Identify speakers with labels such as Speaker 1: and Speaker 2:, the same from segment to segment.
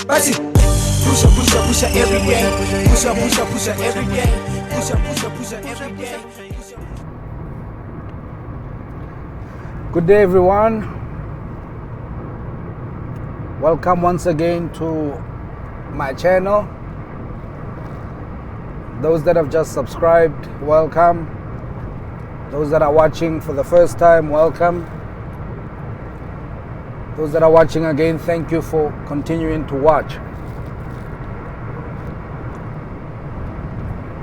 Speaker 1: Basi pusha every day. Pusha every day. Pusha every day.
Speaker 2: Good day, everyone. Welcome once again to my channel. Those that have just subscribed, welcome. Those that are watching for the first time, welcome. Those that are watching again, thank you for continuing to watch.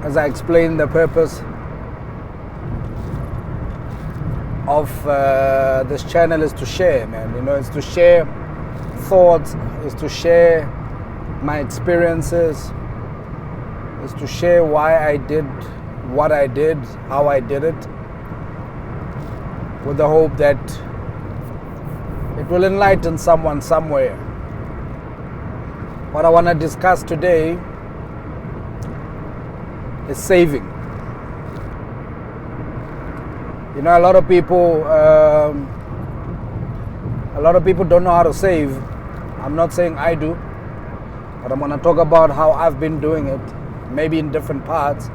Speaker 2: As I explained, the purpose of this channel is to share, man. You know, it's to share thoughts, is to share my experiences, is to share why I did what I did, how I did it, with the hope that it will enlighten someone somewhere. What I want to discuss today is saving. You know, a lot of people don't know how to save. I'm not saying I do, but I'm going to talk about how I've been doing it, maybe in different parts.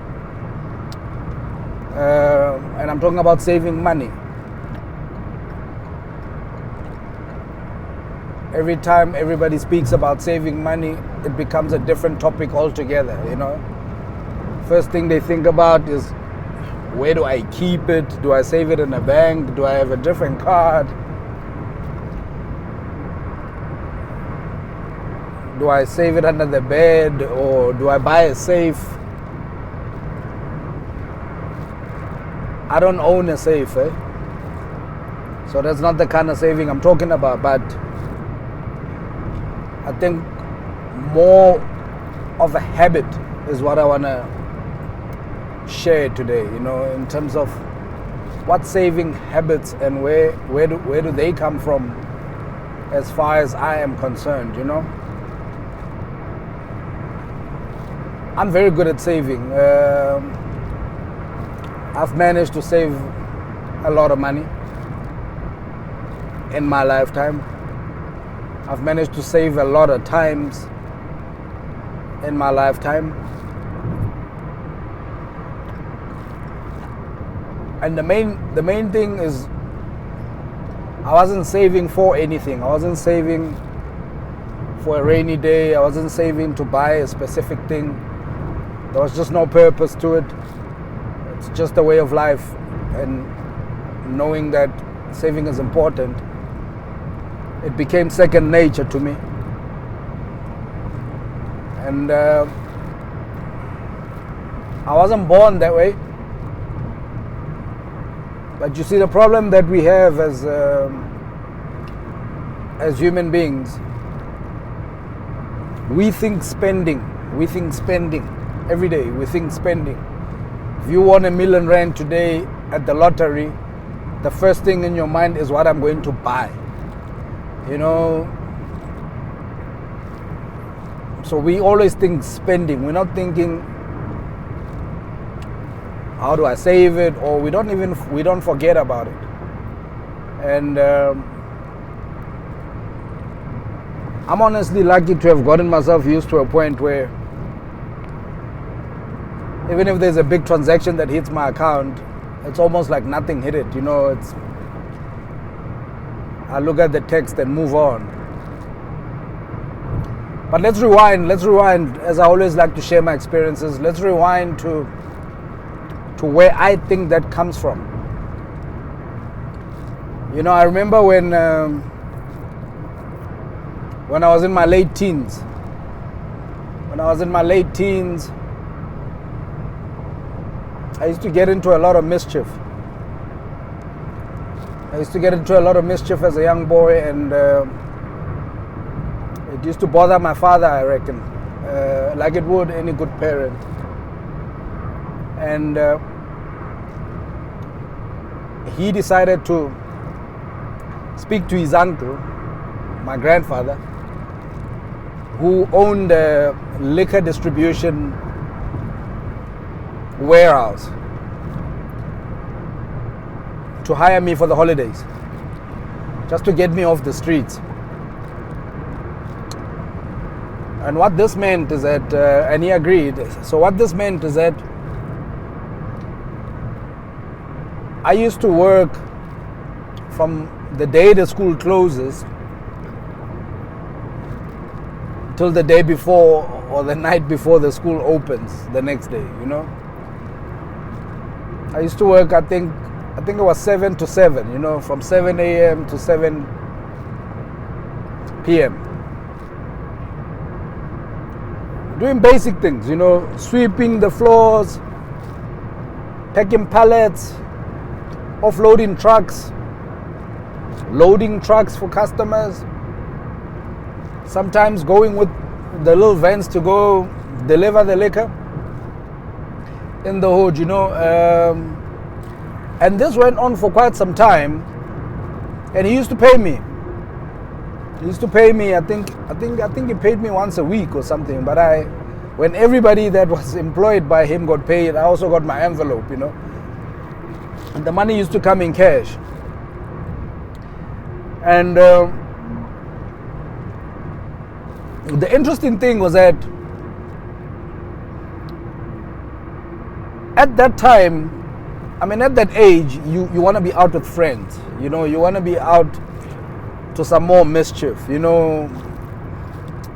Speaker 2: And I'm talking about saving money. Every time everybody speaks about saving money, it becomes a different topic altogether, you know. First thing they think about is, where do I keep it? Do I save it in a bank? Do I have a different card? Do I save it under the bed, or do I buy a safe? I don't own a safe, so that's not the kind of saving I'm talking about. But I think more of a habit is what I want to share today, you know, in terms of what saving habits and where do they come from as far as I am concerned, you know. I'm very good at saving. I've managed to save a lot of money in my lifetime. I've managed to save a lot of times in my lifetime. And the main thing is, I wasn't saving for anything. I wasn't saving for a rainy day. I wasn't saving to buy a specific thing. There was just no purpose to it. It's just a way of life, and knowing that saving is important, it became second nature to me. And I wasn't born that way. But you see, the problem that we have as human beings, we think spending every day. We think spending. If you won R1 million today at the lottery, the first thing in your mind is what I'm going to buy. You know, so we always think spending. We're not thinking, how do I save it? Or we don't forget about it. And I'm honestly lucky to have gotten myself used to a point where even if there's a big transaction that hits my account, it's almost like nothing hit it. You know, I look at the text and move on. But let's rewind, as I always like to share my experiences. Let's rewind to where I think that comes from. You know, I remember when I was in my late teens. I used to get into a lot of mischief. As a young boy, and it used to bother my father, I reckon, like it would any good parent. And he decided to speak to his uncle, my grandfather, who owned a liquor distribution warehouse, to hire me for the holidays, just to get me off the streets. And what this meant is that, and he agreed. So what this meant is that I used to work from the day the school closes till the day before or the night before the school opens the next day, you know. I used to work, I think it was 7 to 7, you know, from 7 a.m. to 7 p.m. Doing basic things, you know, sweeping the floors, packing pallets, offloading trucks, loading trucks for customers, sometimes going with the little vans to go deliver the liquor in the hood, you know. And this went on for quite some time, and he used to pay me. He used to pay me, I think he paid me once a week or something, but when everybody that was employed by him got paid, I also got my envelope, you know. And the money used to come in cash. And the interesting thing was that at that time, I mean, at that age, you want to be out with friends, you know, you want to be out to some more mischief, you know,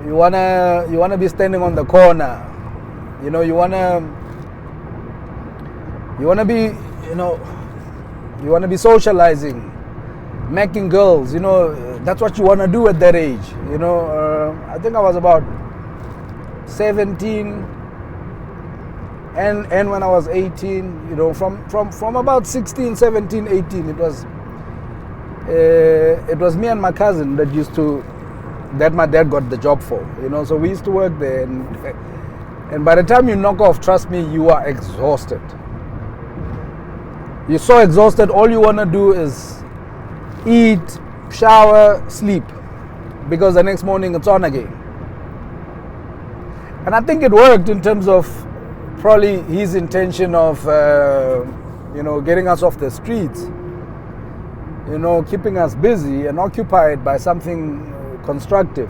Speaker 2: you wanna be standing on the corner, you know, you wanna be, you know, you wanna be socializing, making girls, you know, that's what you wanna do at that age, you know. I think I was about 17. And when I was 18, you know, from about 16, 17, 18, it was me and my cousin that my dad got the job for, you know. So we used to work there, and by the time you knock off, trust me, you are exhausted. You're so exhausted, all you want to do is eat, shower, sleep, because the next morning it's on again. And I think it worked in terms of probably his intention of, you know, getting us off the streets, you know, keeping us busy and occupied by something constructive.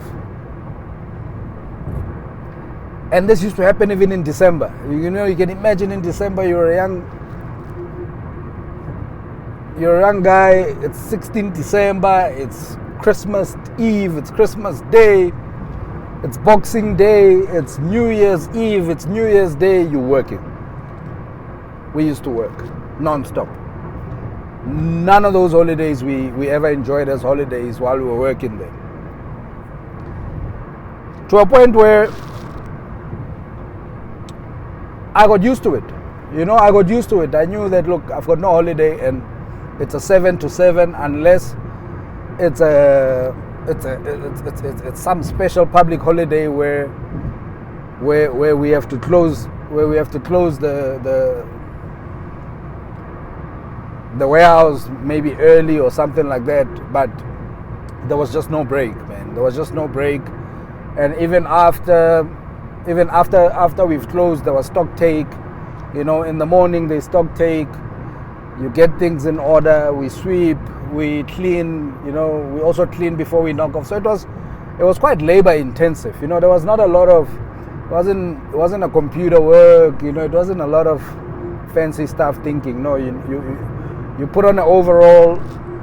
Speaker 2: And this used to happen even in December. You know, you can imagine in December you're a young guy, it's 16th December, it's Christmas Eve, it's Christmas Day, it's Boxing Day, it's New Year's Eve, it's New Year's Day, you're working. We used to work non-stop. None of those holidays we ever enjoyed as holidays while we were working there. To a point where I got used to it. You know, I got used to it. I knew that, look, I've got no holiday and it's a 7 to 7 unless it's some special public holiday where we have to close the warehouse maybe early or something like that. But there was just no break, man. There was just no break. And even after we've closed, there was stock take. You know, in the morning they stock take. You get things in order. We sweep. We clean. You know, we also clean before we knock off. So it was quite labor intensive. You know, there was not a lot of. It wasn't a computer work. You know, it wasn't a lot of fancy stuff thinking. No, you put on an overall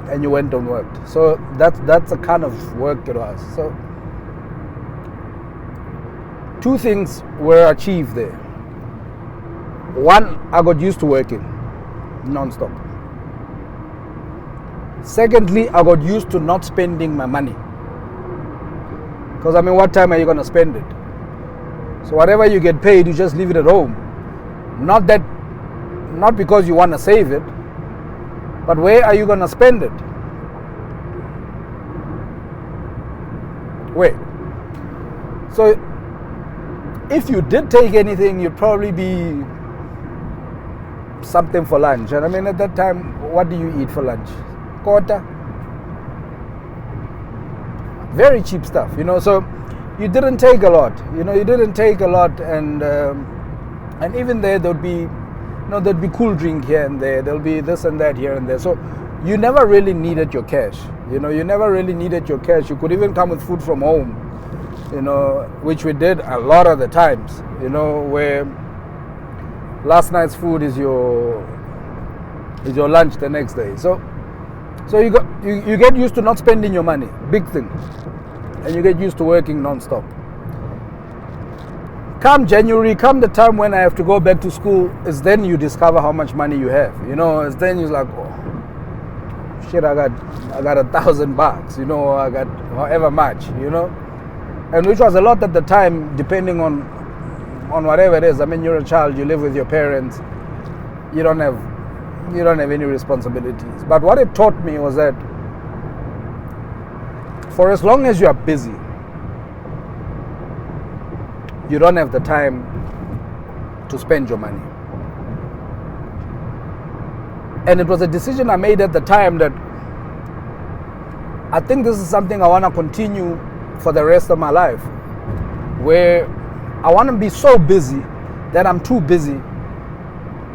Speaker 2: and you went and worked. So that's the kind of work it was. So two things were achieved there. One, I got used to working non-stop. Secondly, I got used to not spending my money. Because, I mean, what time are you going to spend it? So whatever you get paid, you just leave it at home. Not because you want to save it, but where are you going to spend it? Where? So if you did take anything, you'd probably be something for lunch. And I mean, at that time, what do you eat for lunch? Quarter. Very cheap stuff, you know. So you didn't take a lot, you know. And even there'd be cool drink here and there. There'll be this and that here and there. So you never really needed your cash. You know, you never really needed your cash. You could even come with food from home. which we did a lot of the times, where last night's food is your lunch the next day. So you get used to not spending your money, big thing, and you get used to working non-stop. Come January, come the time when I have to go back to school, is then you discover how much money you have. It's then you're like, oh, shit, I got $1,000, I got however much, and which was a lot at the time, depending on whatever it is. I mean, you're a child, you live with your parents, you don't have any responsibilities. But what it taught me was that for as long as you are busy, you don't have the time to spend your money. And it was a decision I made at the time that I think this is something I want to continue for the rest of my life, where I want to be so busy that I'm too busy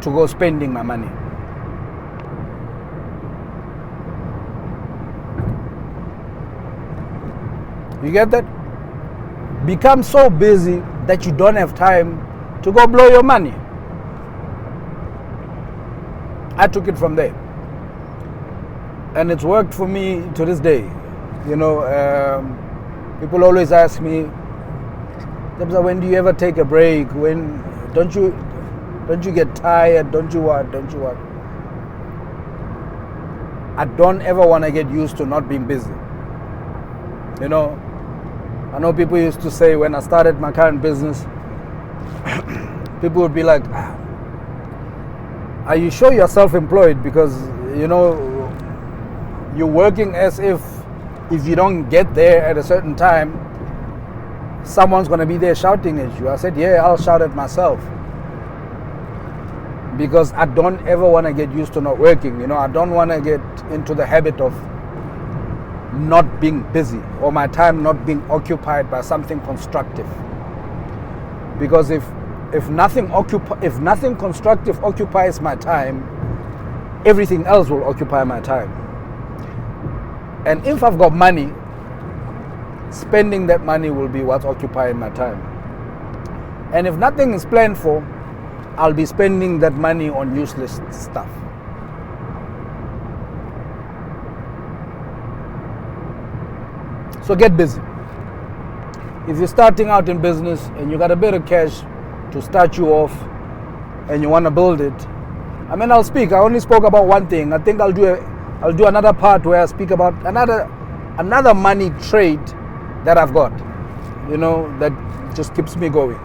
Speaker 2: to go spending my money. You get that? Become so busy that you don't have time to go blow your money. I took it from there, and it's worked for me to this day. People always ask me, when do you ever take a break? When don't you get tired? Don't you what? I don't ever want to get used to not being busy. I know people used to say when I started my current business, people would be like, are you sure you're self-employed? Because, you're working as if you don't get there at a certain time, someone's going to be there shouting at you. I said, yeah, I'll shout at myself. Because I don't ever want to get used to not working. I don't want to get into the habit of not being busy, or my time not being occupied by something constructive. Because if nothing constructive occupies my time, everything else will occupy my time. And if I've got money, spending that money will be what's occupying my time. And if nothing is planned for, I'll be spending that money on useless stuff. So get busy. If you're starting out in business and you got a bit of cash to start you off and you want to build it, I only spoke about one thing. I think I'll do another part where I speak about another money trait that I've got, that just keeps me going.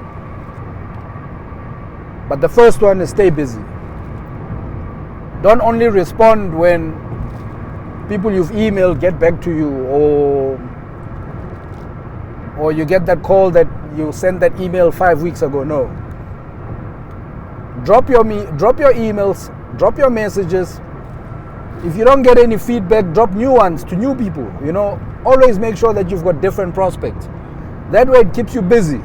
Speaker 2: But the first one is stay busy. Don't only respond when people you've emailed get back to you, or you get that call that you sent that email 5 weeks ago. No. Drop your emails, drop your messages. If you don't get any feedback, drop new ones to new people. Always make sure that you've got different prospects. That way it keeps you busy.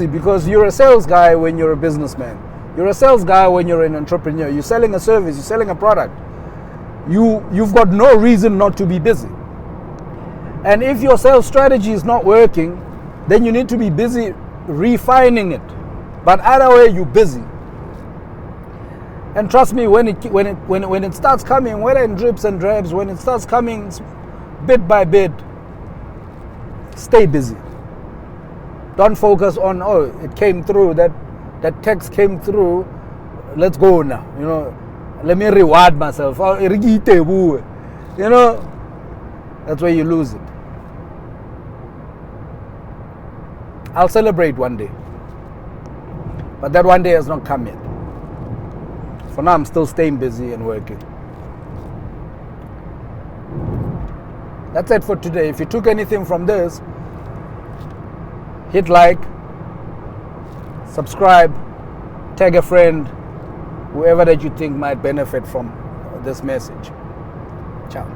Speaker 2: Because you're a sales guy when you're a businessman. You're a sales guy when you're an entrepreneur. You're selling a service, you're selling a product. You've got no reason not to be busy. And if your sales strategy is not working, then you need to be busy refining it. But either way, you're busy. And trust me, when it starts coming, whether in drips and drabs, when it starts coming bit by bit, stay busy. Don't focus on, it came through, that text came through, let's go now. Let me reward myself. That's where you lose it. I'll celebrate one day. But that one day has not come yet. For now, I'm still staying busy and working. That's it for today. If you took anything from this, hit like, subscribe, tag a friend, whoever that you think might benefit from this message. Ciao.